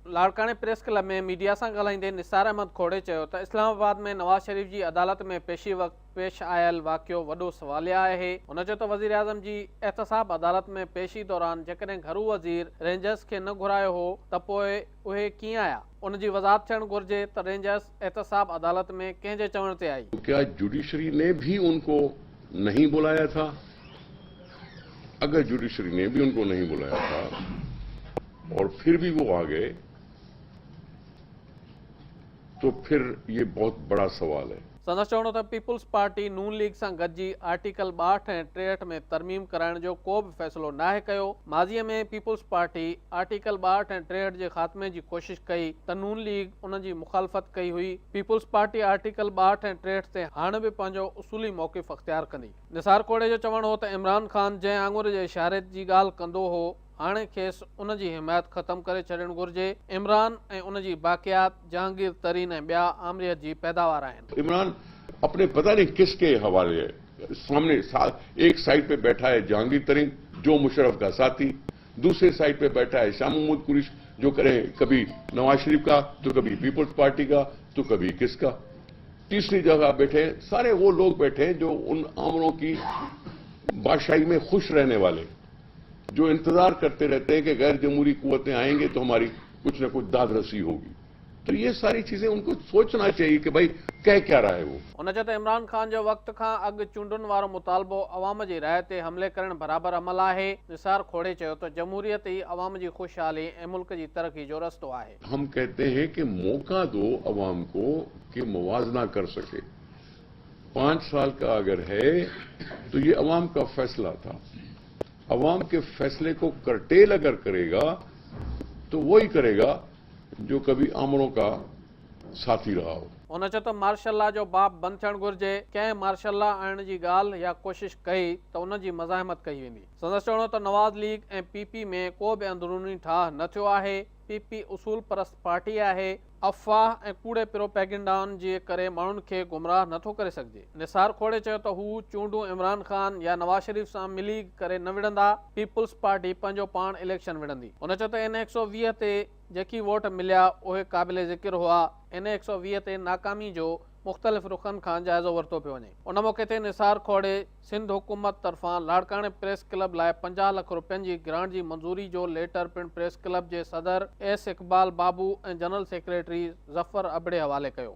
लाड़काने press club में media से ॻाल्हाईंदे निसार अहमद खोड़े चयो त इस्लामाबाद में नवाज शरीफ की अदालत में पेशी वक्त पेश आयल वाक़ियो वॾो सवालिया आहे। हुन चयो त वज़ीर आज़म जी एहतसाब अदालत में पेशी दौरान जेकॾहिं घरू वज़ीर रेंजर्स के न घुरायो हो त पोइ उहे कीअं आया। उन जी वज़ाहत थियणु घुरिजे त रेंजर्स एहतसाब अदालत में कंहिंजे चवण ते आई। क्या जुडिशरी ने भी उनको नहीं बुलाया था? अगर जुडिशरी ने भी उनको नहीं बुलाया था और फिर भी वो आ गए तो फिर ये बहुत बड़ा सवाल है। संदसि चवणो त पीपुल्स पार्टी नून लीग से गॾिजी आर्टिकल 62 ऐं 63 में तरमीम कराइण जो को भी फैसलो नाहे कयो। माज़ीअ में पीपुल्स पार्टी आर्टिकल 62 ऐं 63 के खात्मे की कोशिश कई त नून लीग उन जी मुखालफ़त कई हुई। पीपुल्स पार्टी आर्टिकल 62 ऐं 63 ते हाणे भी पंहिंजो उसूली मौक़िफ़ अख्तियार कंदी। निसार कोड़े जो चवणु हो त इमरान ख़ान जंहिं आङुर जे इशारे जी ॻाल्हि कंदो हो हाणे खेसि उन जी हिमायत ख़त्म करे छॾणु घुरिजे। इमरान ऐं उन जी बाक़ियात जहांगीर तरीन ऐं ॿिया आमरीत जी पैदावार आहिनि। इमरान अपने पता नहीं किसके हवाले सामने एक साइड पे बैठा है जहांगीर तरीन जो मुशर्रफ का साथी, दूसरे साइड पे बैठा है शाह महमूद कुरैशी जो करे कभी नवाज शरीफ का तो कभी पीपुल्स पार्टी का तो कभी किसका, तीसरी जगह बैठे सारे वो लोग बैठे जो उन आमरों की बादशाही में खुश रहने वाले, जो इंतजार करते रहते हैं कि गैर जमहूरी कुव्वतें आएंगे तो हमारी कुछ न कुछ दाद रसी होगी। तो ये सारी चीजें उनको सोचना चाहिए कि भाई कह क्या रहा है वो। उन चयो त इमरान ख़ान जो वक़्त खां अॻु चूंडुनि वारो मुतालबो अवाम जी राय ते हमले करण बराबर अमल आहे। निसार खोड़े चयो त जमहूरियत ही अवाम जी खुशहाली ऐं मुल्क जी तरक्की जो रस्तो आहे। हम कहते हैं कि मौका दो अवाम को कि मुवाजना कर सके। 5 साल का अगर है तो ये अवाम का फैसला था। अवाम के फैसले को करटेल अगर करेगा तो वो ही करेगा जो कभी आमरों का साथी रहा हो। उन चयो त मार्शल लॉ जो बाब बंदि थियणु घुरिजे। कंहिं मार्शल लॉ आणण जी ॻाल्हि या कोशिश कई त उन जी मज़ाहिमत कई वेंदी। संदसि चवणो त नवाज़ लीग ऐं पीपी में को बि अंदरूनी ठाह न थियो आहे। पीपी उसूल परस्त पार्टी आहे। अफ़वाह ऐं कूड़े प्रोपेगेंडाउनि जे करे माण्हुनि खे गुमराह नथो करे सघिजे। निसार खोड़े चयो त हू चूंडूं इमरान ख़ान या नवाज शरीफ सां मिली करे न विढ़ंदा। पीपुल्स पार्टी पंहिंजो पाण इलेक्शन विढ़ंदी। उन चयो त इन 120 ते जेकी वोट मिलिया उहे क़ाबिल ज़िक्र हुआ। इन 120 ते नाकामी जो मुख़्तलिफ़ रुखनि खां जाइज़ो वरितो पियो वञे। उन मौक़े ते निसार खोड़े सिंध हुकूमत तरफ़ां लाड़काने प्रेस क्लब लाइ 50 लाख रुपयनि जी ग्रांट जी मंज़ूरी जो लेटर पिणु प्रेस क्लब जे सदर एस इक़बाल बाबू ऐं जनरल सेक्रेटरी ज़फ़र अबड़े हवाले कयो।